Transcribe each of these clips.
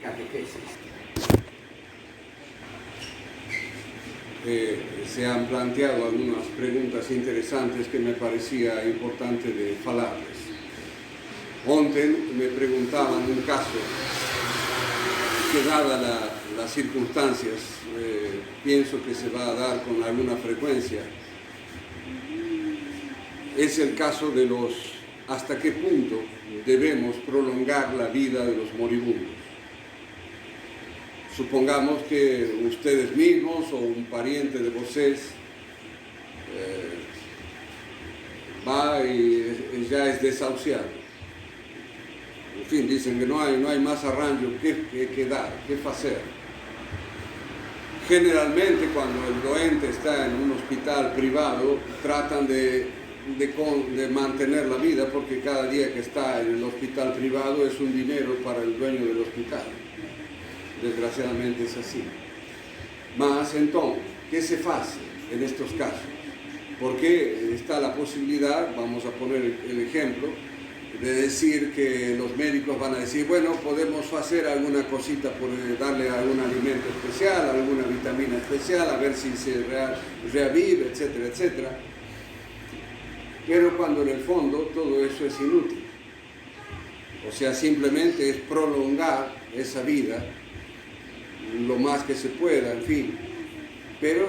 catequesis. Se han planteado algunas preguntas interesantes que me parecía importante de falarles. Ontem me preguntaban un caso que, dadas las circunstancias, pienso que se va a dar con alguna frecuencia. Es el caso de hasta qué punto debemos prolongar la vida de los moribundos. Supongamos que ustedes mismos o un pariente de vocês va y ya es desahuciado. En fin, dicen que no hay más arranjo que dar, que hacer. Generalmente cuando el doente está en un hospital privado, tratan de mantener la vida, porque cada día que está en el hospital privado es un dinero para el dueño del hospital. Desgraciadamente es así. Mas entonces, ¿qué se hace en estos casos? Porque está la posibilidad, vamos a poner el ejemplo, de decir que los médicos van a decir, bueno, podemos hacer alguna cosita por darle algún alimento especial, alguna vitamina especial, a ver si se reavive, etcétera, etcétera. Pero cuando en el fondo todo eso es inútil. O sea, simplemente es prolongar esa vida lo más que se pueda, en fin. Pero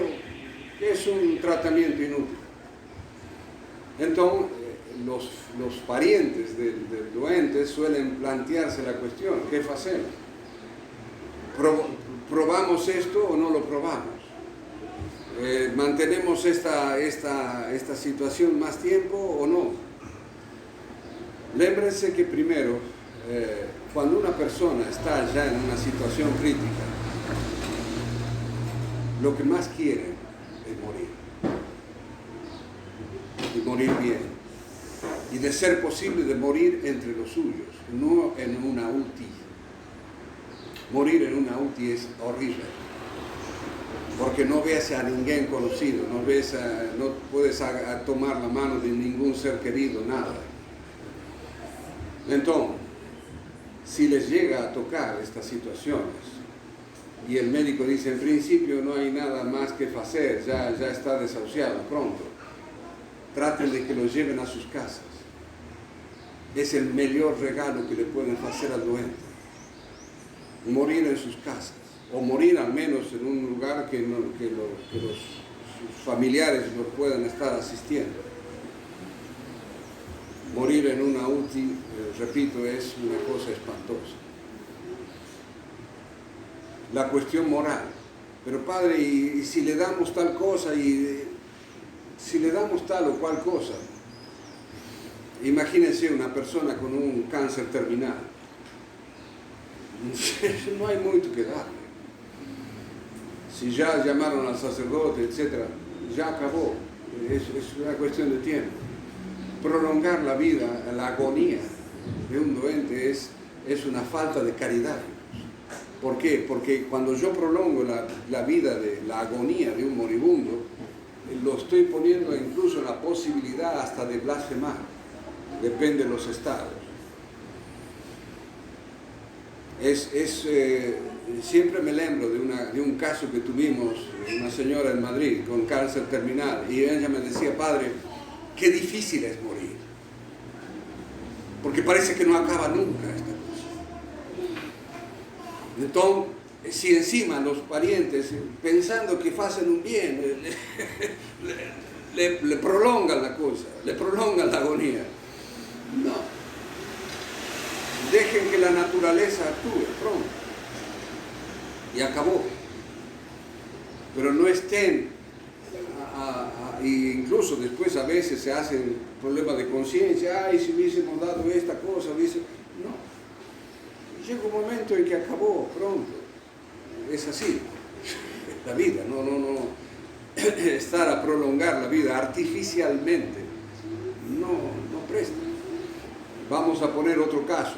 es un tratamiento inútil. Entonces, los parientes del doente suelen plantearse la cuestión, ¿qué hacemos? ¿Probamos esto o no lo probamos? ¿Mantenemos esta situación más tiempo o no? Lémbrense que primero, cuando una persona está ya en una situación crítica, lo que más quiere es morir. Y morir bien. Y de ser posible de morir entre los suyos, no en una UTI. Morir en una UTI es horrible. Porque no ves a ninguém conocido, no puedes tomar la mano de ningún ser querido, nada. Entonces, si les llega a tocar estas situaciones y el médico dice, en principio no hay nada más que hacer, ya está desahuciado, pronto, traten de que lo lleven a sus casas. Es el mejor regalo que le pueden hacer al doente. Morir en sus casas. O morir al menos en un lugar que sus familiares los puedan estar asistiendo. Morir en una UTI, repito, es una cosa espantosa. La cuestión moral. Pero padre, ¿y si le damos tal cosa? Y si le damos tal o cual cosa? Imagínense una persona con un cáncer terminal. No hay mucho que darle. Si ya llamaron al sacerdote, etc., ya acabó. Es una cuestión de tiempo. Prolongar la vida, la agonía de un doente es una falta de caridad. ¿Por qué? Porque cuando yo prolongo la vida de la agonía de un moribundo, lo estoy poniendo incluso en la posibilidad hasta de blasfemar. Depende de los estados. Siempre me lembro de un caso que tuvimos, una señora en Madrid con cáncer terminal, y ella me decía, padre, qué difícil es morir, porque parece que no acaba nunca esta cosa. Entonces, si encima los parientes, pensando que hacen un bien, le prolongan la cosa, le prolongan la agonía, no. Dejen que la naturaleza actúe pronto. Y acabó. Pero no estén, incluso después a veces se hacen problemas de conciencia, ay, si hubiésemos dado esta cosa, no. Llega un momento en que acabó pronto. Es así, la vida, no estar a prolongar la vida artificialmente, no presta. Vamos a poner otro caso,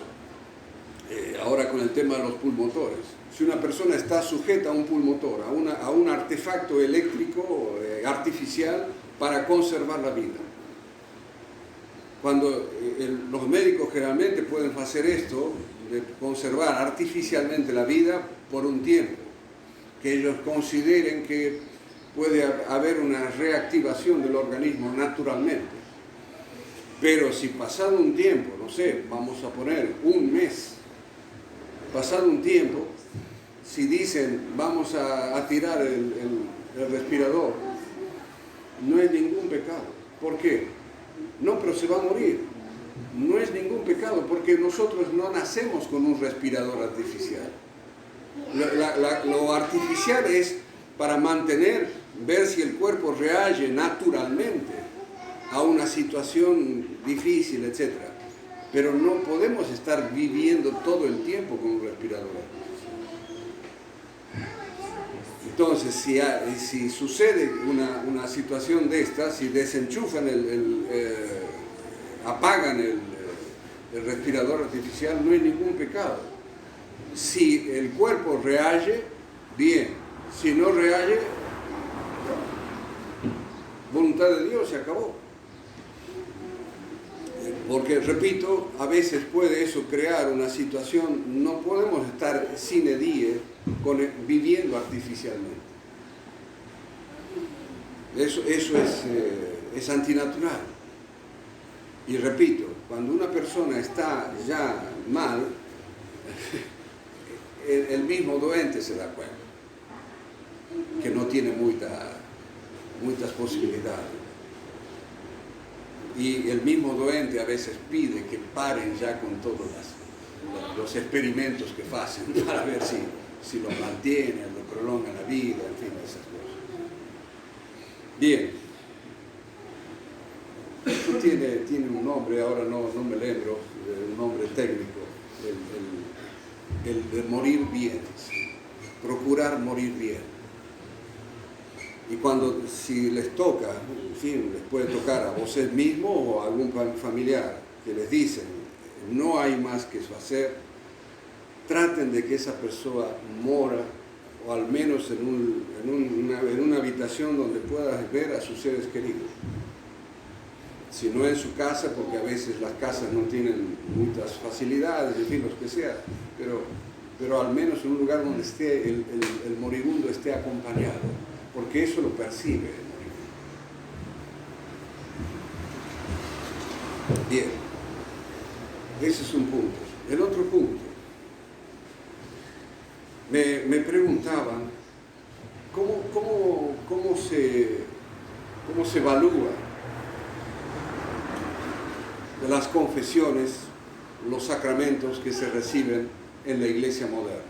ahora con el tema de los pulmotores. Si una persona está sujeta a un pulmotor, a un artefacto eléctrico artificial para conservar la vida. Cuando los médicos generalmente pueden hacer esto, de conservar artificialmente la vida por un tiempo, que ellos consideren que puede haber una reactivación del organismo naturalmente. Pero si pasado un tiempo, no sé, vamos a poner un mes, pasado un tiempo, si dicen vamos a tirar el respirador, no es ningún pecado. ¿Por qué? No, pero se va a morir. No es ningún pecado porque nosotros no nacemos con un respirador artificial. Lo artificial es para mantener, ver si el cuerpo reage naturalmente a una situación difícil, etc. Pero no podemos estar viviendo todo el tiempo con un respirador artificial. Entonces, si sucede una situación de esta, si desenchufan apagan el respirador artificial, no hay ningún pecado. Si el cuerpo reage, bien. Si no reage, voluntad de Dios, se acabó. Porque, repito, a veces puede eso crear una situación, no podemos estar sine die viviendo artificialmente. Eso es antinatural. Y repito, cuando una persona está ya mal, el mismo doente se da cuenta que no tiene muchas posibilidades. Y el mismo doente a veces pide que paren ya con todos los experimentos que hacen para ver si lo mantienen, lo prolongan la vida, en fin, esas cosas. Bien. Esto tiene un nombre, ahora no me lembro, un nombre técnico, el de morir bien, procurar morir bien. Y si les toca, en fin, les puede tocar a vosotros mismos o a algún familiar que les dicen no hay más que hacer, traten de que esa persona mora o al menos en una habitación donde puedas ver a sus seres queridos. Si no en su casa, porque a veces las casas no tienen muchas facilidades, en fin, los que sea, pero al menos en un lugar donde esté el moribundo esté acompañado, porque eso lo percibe el moribundo. Bien, ese es un punto. El otro punto, me preguntaban cómo se evalúa de las confesiones, los sacramentos que se reciben en la iglesia moderna.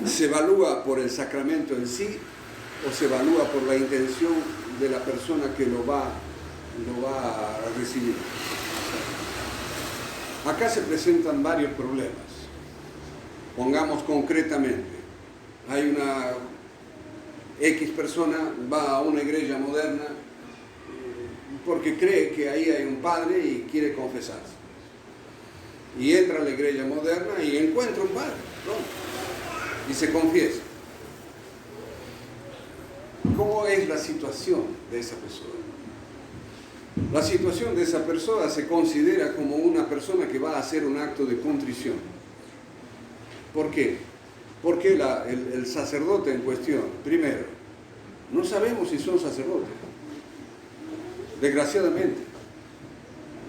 ¿Se evalúa por el sacramento en sí o se evalúa por la intención de la persona que lo va a recibir? Acá se presentan varios problemas. Pongamos concretamente, hay una X persona, va a una iglesia moderna porque cree que ahí hay un padre y quiere confesarse. Y entra a la iglesia moderna y encuentra un padre, ¿no? Y se confiesa. ¿Cómo es la situación de esa persona? La situación de esa persona se considera como una persona que va a hacer un acto de contrición. ¿Por qué? Porque el sacerdote en cuestión, primero, no sabemos si son sacerdotes. Desgraciadamente,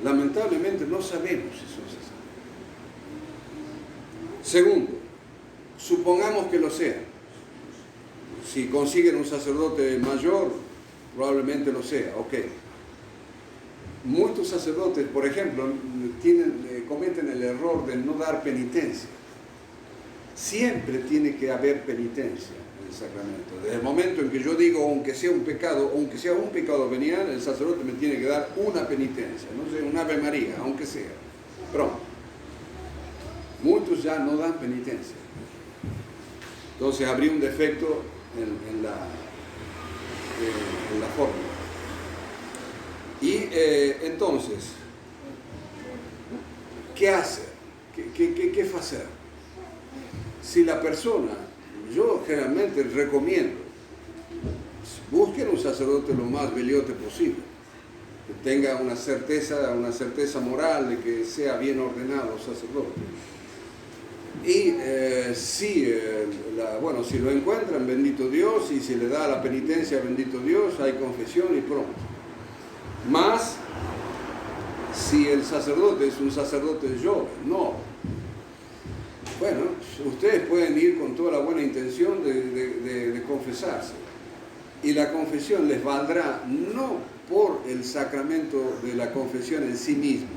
lamentablemente no sabemos si son sacerdotes. Segundo, supongamos que lo sean. Si consiguen un sacerdote mayor, probablemente lo sea, ok. Muchos sacerdotes, por ejemplo, cometen el error de no dar penitencia. Siempre tiene que haber penitencia en el sacramento. Desde el momento en que yo digo, aunque sea un pecado venial, el sacerdote me tiene que dar una penitencia, no sé, un Ave María, aunque sea. Pronto. Muchos ya no dan penitencia. Entonces habría un defecto en la fórmula. Y entonces, ¿qué hacer? ¿Qué hacer? Si la persona, yo generalmente recomiendo, busquen un sacerdote lo más veliote posible. que tenga una certeza moral de que sea bien ordenado sacerdote. Y si lo encuentran, bendito Dios, y si le da la penitencia, bendito Dios, hay confesión y pronto. Más si el sacerdote es un sacerdote joven, no. Bueno, ustedes pueden ir con toda la buena intención de confesarse. Y la confesión les valdrá no por el sacramento de la confesión en sí mismo,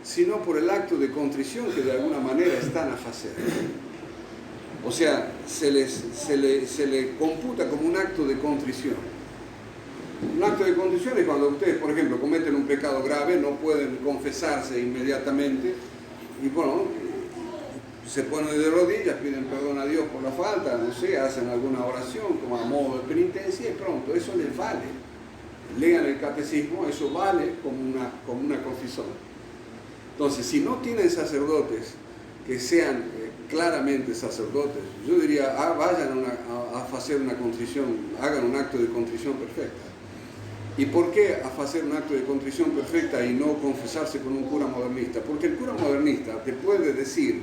sino por el acto de contrición que de alguna manera están a hacer. O sea, se le computa como un acto de contrición. Un acto de contrición es cuando ustedes, por ejemplo, cometen un pecado grave, no pueden confesarse inmediatamente y bueno, se ponen de rodillas, piden perdón a Dios por la falta, no sé, hacen alguna oración como a modo de penitencia y pronto, eso les vale. Lean el catecismo, eso vale como una confesión. Entonces, si no tienen sacerdotes que sean claramente sacerdotes, yo diría, vayan a hacer una contrición, hagan un acto de contrición perfecta. ¿Y por qué hacer un acto de contrición perfecta y no confesarse con un cura modernista? Porque el cura modernista te puede decir,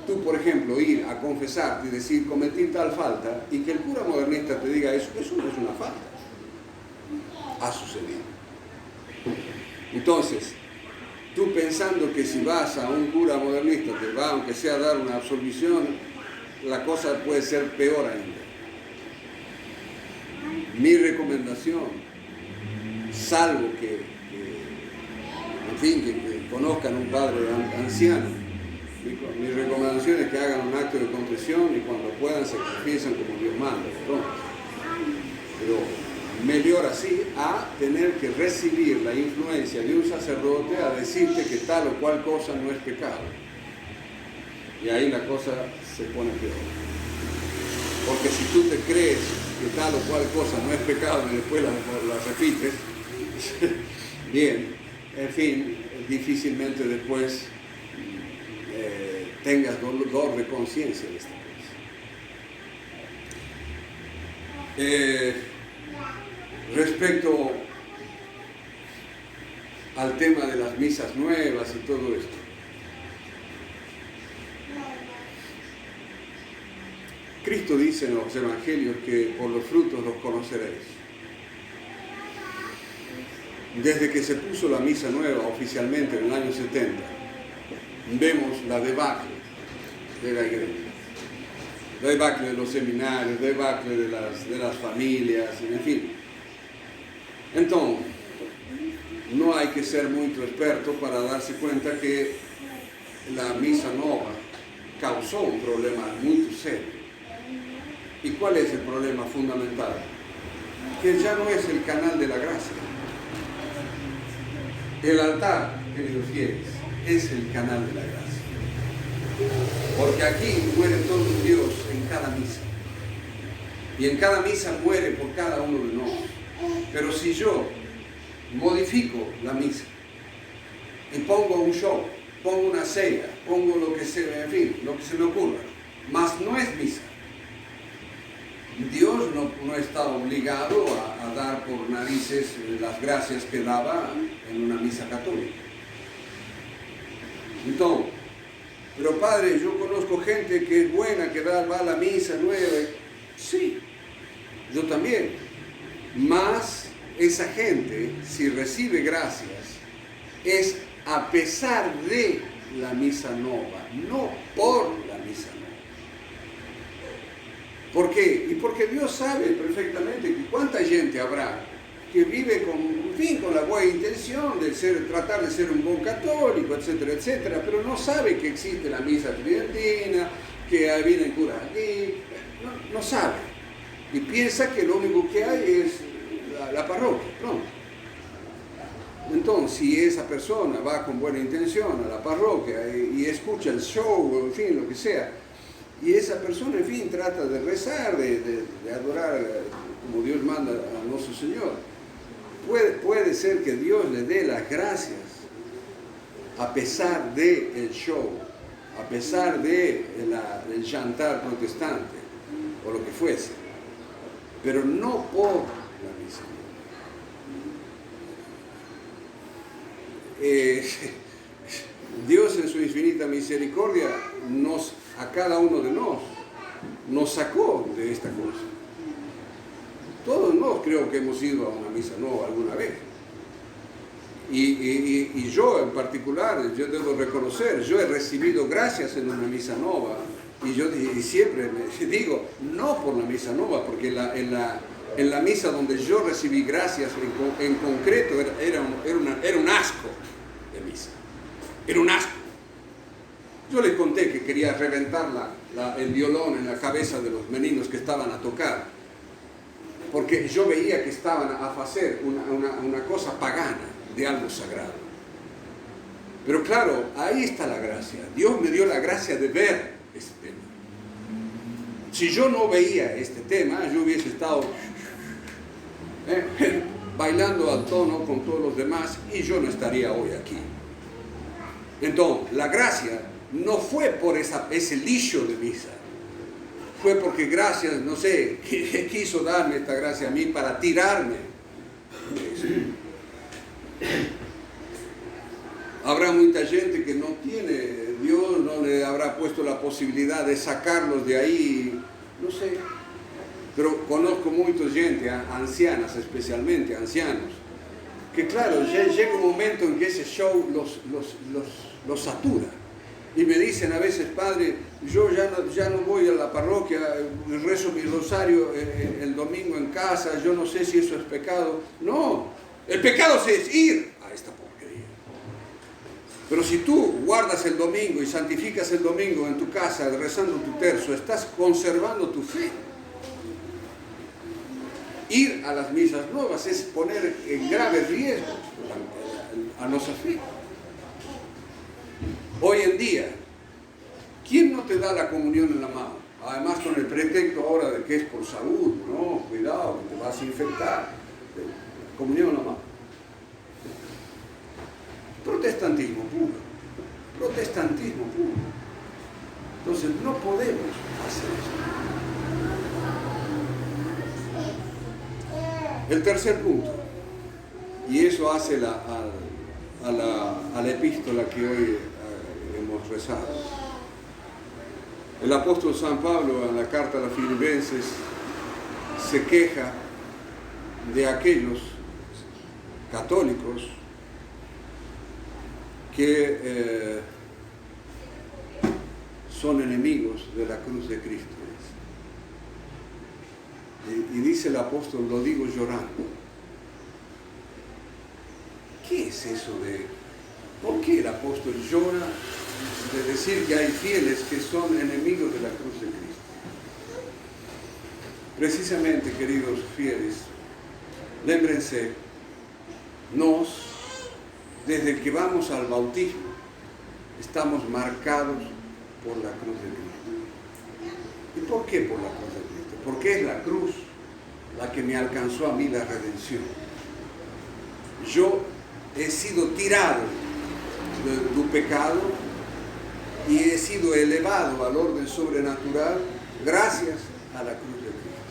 tú por ejemplo, ir a confesarte y decir, cometí tal falta, y que el cura modernista te diga, eso no es una falta. Ha sucedido. Entonces, tú pensando que si vas a un cura modernista te va, aunque sea a dar una absolución, la cosa puede ser peor ainda. Mi recomendación, salvo que conozcan un padre anciano, mi recomendación es que hagan un acto de contrición y cuando puedan se confiesen como Dios manda. Pero mejor así a tener que recibir la influencia de un sacerdote a decirte que tal o cual cosa no es pecado. Y ahí la cosa se pone peor. Porque si tú te crees que tal o cual cosa no es pecado y después la repites, bien, en fin, difícilmente después tengas dolor de conciencia de esta cosa. Respecto al tema de las misas nuevas y todo esto, Cristo dice en los evangelios que por los frutos los conoceréis. Desde que se puso la misa nueva oficialmente en el año 70, vemos la debacle de la iglesia, la debacle de los seminarios, la debacle de las familias, en fin. Entonces, no hay que ser muy experto para darse cuenta que la misa nueva causó un problema muy serio. ¿Y cuál es el problema fundamental? Que ya no es el canal de la gracia. El altar, queridos fieles, es el canal de la gracia. Porque aquí muere todo Dios en cada misa. Y en cada misa muere por cada uno de nosotros. Pero si yo modifico la misa y pongo un show, pongo una cena, pongo lo que se, en fin, lo que se me ocurra, mas no es misa. Dios no está obligado a dar por narices las gracias que daba en una misa católica. Entonces, pero padre, yo conozco gente que es buena, que va a la misa nueva. Sí, yo también. Mas esa gente, si recibe gracias, es a pesar de la misa nueva, no por la misa nueva. ¿Por qué? Y porque Dios sabe perfectamente que cuánta gente habrá que vive con la buena intención de tratar de ser un buen católico, etcétera, etcétera, pero no sabe que existe la misa tridentina, que vienen curas aquí, no sabe. Y piensa que lo único que hay es la parroquia, ¿no? Entonces, si esa persona va con buena intención a la parroquia y escucha el show, en fin, lo que sea, y esa persona, en fin, trata de rezar, de adorar como Dios manda a nuestro Señor, puede ser que Dios le dé las gracias a pesar del show, a pesar del chantar protestante o lo que fuese, pero no por la misa. Dios en su infinita misericordia a cada uno de nos sacó de esta cosa. Todos nos creo que hemos ido a una misa nueva alguna vez. Y yo en particular, yo debo reconocer, yo he recibido gracias en una misa nueva. Y siempre me digo, no por la misa nueva, porque en la misa donde yo recibí gracias en concreto era un asco de misa. Era un asco. Yo les conté que quería reventar el violón en la cabeza de los meninos que estaban a tocar, porque yo veía que estaban a hacer una cosa pagana de algo sagrado. Pero claro, ahí está la gracia. Dios me dio la gracia de ver este tema. Si yo no veía este tema, yo hubiese estado bailando al tono con todos los demás y yo no estaría hoy aquí. Entonces, la gracia no fue por ese lixo de misa, fue porque gracias, no sé, quiso darme esta gracia a mí para tirarme de eso. Habrá mucha gente que no tiene, Dios no le habrá puesto la posibilidad de sacarlos de ahí, no sé. Pero conozco mucha gente, ancianas especialmente, ancianos, que claro, ya llega un momento en que ese show los satura. Y me dicen a veces, padre, yo ya no voy a la parroquia, rezo mi rosario el domingo en casa, yo no sé si eso es pecado. No, el pecado es ir a esta porquería. Pero si tú guardas el domingo y santificas el domingo en tu casa, rezando tu tercio, estás conservando tu fe. Ir a las misas nuevas es poner en grave riesgo a nuestra fe. Hoy en día, ¿quién no te da la comunión en la mano? Además con el pretexto ahora de que es por salud, no, cuidado, que te vas a infectar. Comunión en la mano. Protestantismo puro. Protestantismo puro. Entonces no podemos hacer eso. El tercer punto, y eso hace a la epístola que hoy hemos rezado. El apóstol San Pablo en la carta a los Filipenses se queja de aquellos católicos que son enemigos de la cruz de Cristo. Y dice el apóstol, lo digo llorando. ¿Qué es eso de...? ¿Por qué el apóstol llora de decir que hay fieles que son enemigos de la cruz de Cristo? Precisamente, queridos fieles, lémbrense, desde que vamos al bautismo, estamos marcados por la cruz de Cristo. ¿Y por qué por la cruz de Cristo? Porque es la cruz la que me alcanzó a mí la redención. Yo he sido tirado del pecado y he sido elevado al orden sobrenatural gracias a la cruz de Cristo.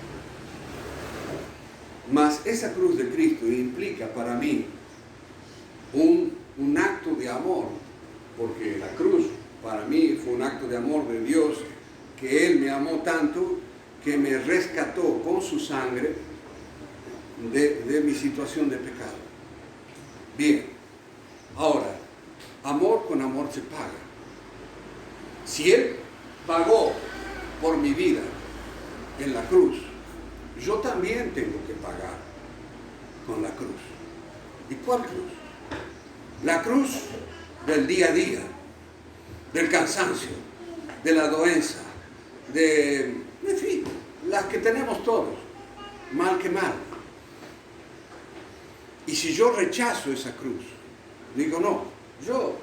Mas esa cruz de Cristo implica para mí un acto de amor, porque la cruz para mí fue un acto de amor de Dios, que Él me amó tanto que me rescató con su sangre de mi situación de pecado. Bien, ahora, amor con amor se paga. Si Él pagó por mi vida en la cruz, yo también tengo que pagar con la cruz. ¿Y cuál cruz? La cruz del día a día, del cansancio, de la doença, en fin, las que tenemos todos, mal que mal. Y si yo rechazo esa cruz, digo, no, yo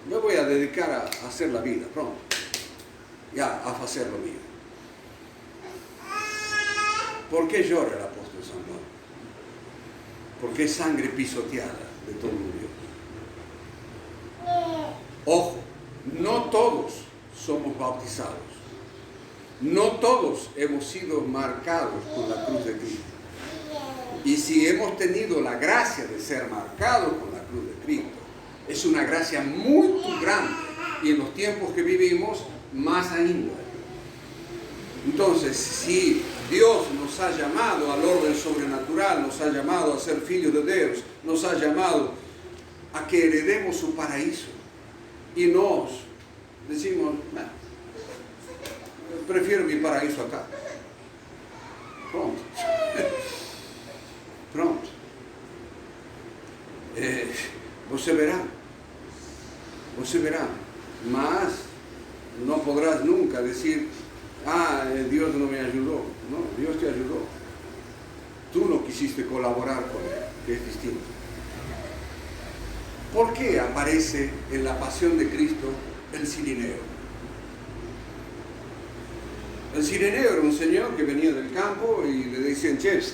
me voy a dedicar a hacer la vida, pronto, ya, a hacer lo mío. ¿Por qué llora el apóstol San Pablo? Porque es sangre pisoteada de todo un Dios. Ojo, no todos somos bautizados. No todos hemos sido marcados con la cruz de Cristo. Y si hemos tenido la gracia de ser marcados con la cruz de Cristo, Es una gracia muy grande. Y en los tiempos que vivimos, más ainda. Entonces, si Dios nos ha llamado al orden sobrenatural, nos ha llamado a ser hijos de Dios, nos ha llamado a que heredemos su paraíso, y nos decimos, nah, prefiero mi paraíso acá. Pronto. Pronto. Você verá, mas no podrás nunca decir, Dios no me ayudó. No, Dios te ayudó. Tú no quisiste colaborar con Él, que es distinto. ¿Por qué aparece en la pasión de Cristo el cirineo? El cirineo era un señor que venía del campo y le decían, chef,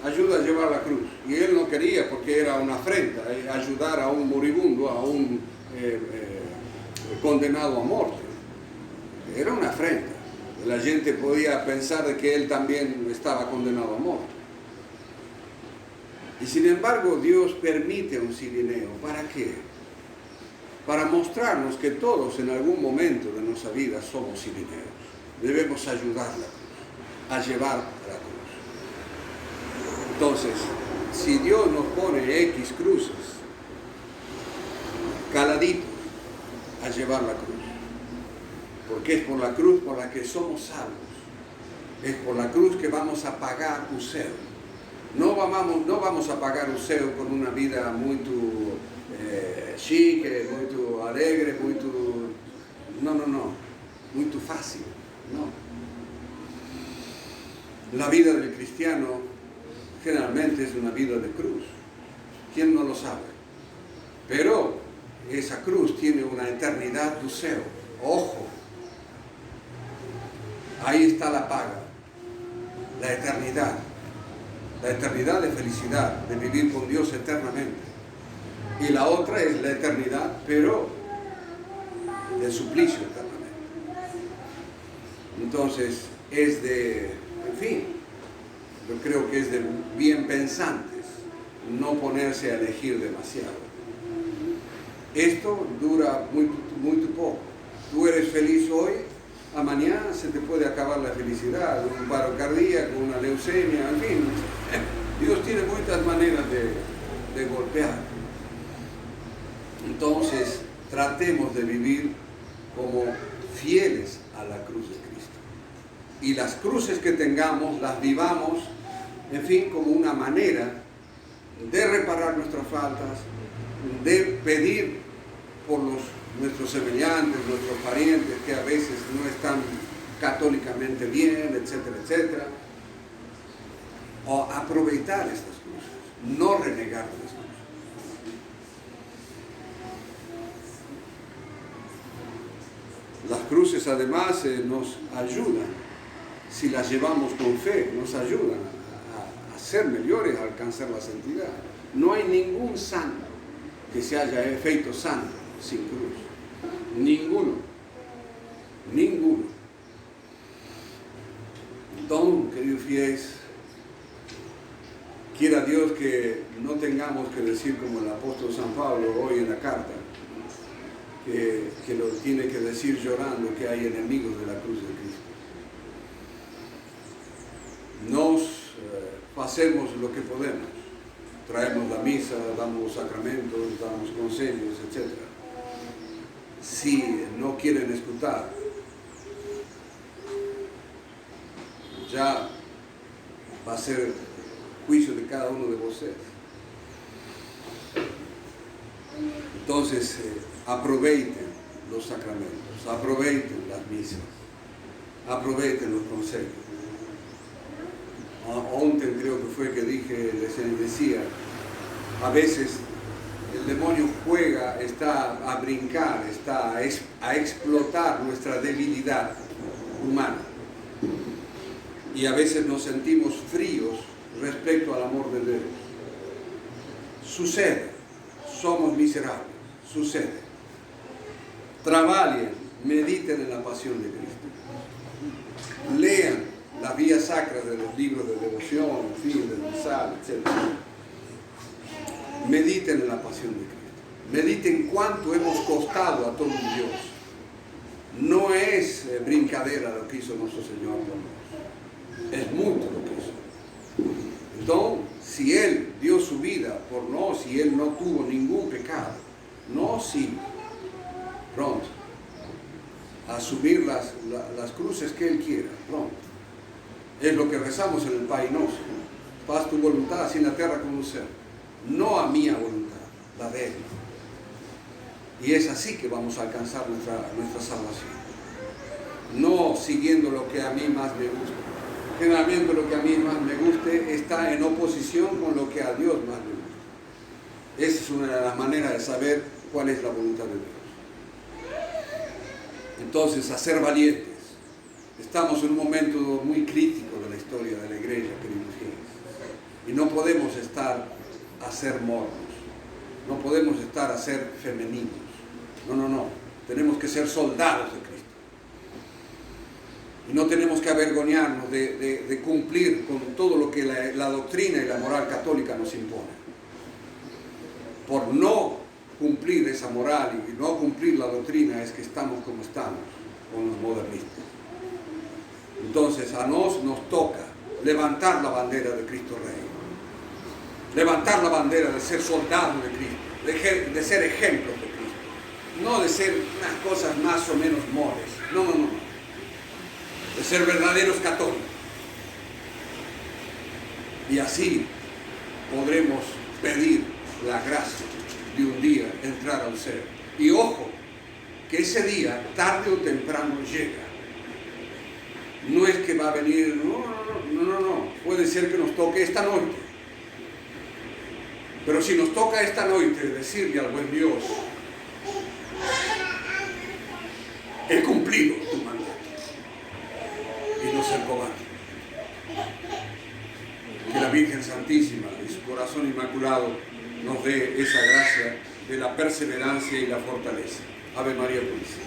ayuda a llevar la cruz. Y él no quería porque era una afrenta, ayudar a un moribundo, a un condenado a muerte. Era una afrenta. La gente podía pensar de que él también estaba condenado a muerte. Y sin embargo, Dios permite un cirineo. ¿Para qué? Para mostrarnos que todos en algún momento de nuestra vida somos cirineos. Debemos ayudarla a llevar la cruz. Entonces, si Dios nos pone X cruces, caladitos, a llevar la cruz. Porque es por la cruz por la que somos salvos. Es por la cruz que vamos a pagar un ceo. No vamos a pagar un ceo con una vida muy chique, muy alegre, muy fácil. No. La vida del cristiano generalmente es una vida de cruz. ¿Quién no lo sabe? Pero esa cruz tiene una eternidad de ceo. Ojo. Ahí está la paga, la eternidad de felicidad, de vivir con Dios eternamente. Y la otra es la eternidad, pero de suplicio eternamente. Entonces, yo creo que es de bien pensantes no ponerse a elegir demasiado. Esto dura muy poco. Tú eres feliz hoy, a mañana se te puede acabar la felicidad, un paro cardíaco, una leucemia, en fin. Dios tiene muchas maneras de golpear. Entonces, tratemos de vivir como fieles a la cruz de Cristo. Y las cruces que tengamos, las vivamos, en fin, como una manera de reparar nuestras faltas, de pedir por nuestros semejantes, nuestros parientes que a veces no están católicamente bien, etcétera, etcétera. O aprovechar estas cruces, no renegar de las cruces. Las cruces además nos ayudan, si las llevamos con fe, nos ayudan a ser mejores, a alcanzar la santidad. No hay ningún santo que se haya feito santo sin cruz. Ninguno. Entonces, queridos fieles, quiera Dios que no tengamos que decir como el apóstol San Pablo hoy en la carta, que lo tiene que decir llorando que hay enemigos de la cruz de Cristo. Nos hacemos lo que podemos. Traemos la misa, damos sacramentos, damos consejos, etc. Si no quieren escuchar, ya va a ser juicio de cada uno de vosotros. Entonces, aprovechen los sacramentos, aprovechen las misas, aprovechen los consejos. Ontem creo que fue que decía, a veces el demonio juega, está a brincar, está a explotar nuestra debilidad humana. Y a veces nos sentimos fríos respecto al amor de Dios. Sucede, somos miserables, sucede. Trabajen, mediten en la pasión de Cristo. Lean las vías sacras de los libros de devoción, en fin, del misal, etc. Mediten en la pasión de Cristo. Mediten cuánto hemos costado a todo un Dios. No es brincadera lo que hizo nuestro Señor por nosotros. Es mucho lo que hizo. Entonces, si Él dio su vida por nosotros y Él no tuvo ningún pecado, no sí, pronto, a asumir las cruces que Él quiera, pronto. Es lo que rezamos en el Pai Nostro. Haz tu voluntad así en la tierra como en el cielo. No a mi voluntad, la de Él. Y es así que vamos a alcanzar nuestra salvación. No siguiendo lo que a mí más me gusta. Generalmente lo que a mí más me guste está en oposición con lo que a Dios más me gusta. Esa es una de las maneras de saber cuál es la voluntad de Dios. Entonces, a ser valientes. Estamos en un momento muy crítico de la historia de la iglesia, queridos fieles. Y no podemos estar a ser mornos. No podemos estar a ser femeninos. No. Tenemos que ser soldados de Cristo. Y no tenemos que avergonzarnos de cumplir con todo lo que la doctrina y la moral católica nos impone. Por no cumplir esa moral y no cumplir la doctrina es que estamos como estamos con los modernistas. Entonces a nos toca levantar la bandera de Cristo Rey. Levantar la bandera de ser soldados de Cristo, de ser ejemplos de Cristo. No de ser unas cosas más o menos moles. No. De ser verdaderos católicos. Y así podremos pedir la gracia de un día entrar al cielo. Y ojo, que ese día, tarde o temprano, llega. No es que va a venir, no. Puede ser que nos toque esta noche. Pero si nos toca esta noche decirle al buen Dios, he cumplido tu mandato. Y no ser cobarde. Que la Virgen Santísima y su corazón inmaculado nos dé esa gracia de la perseverancia y la fortaleza. Ave María Purísima.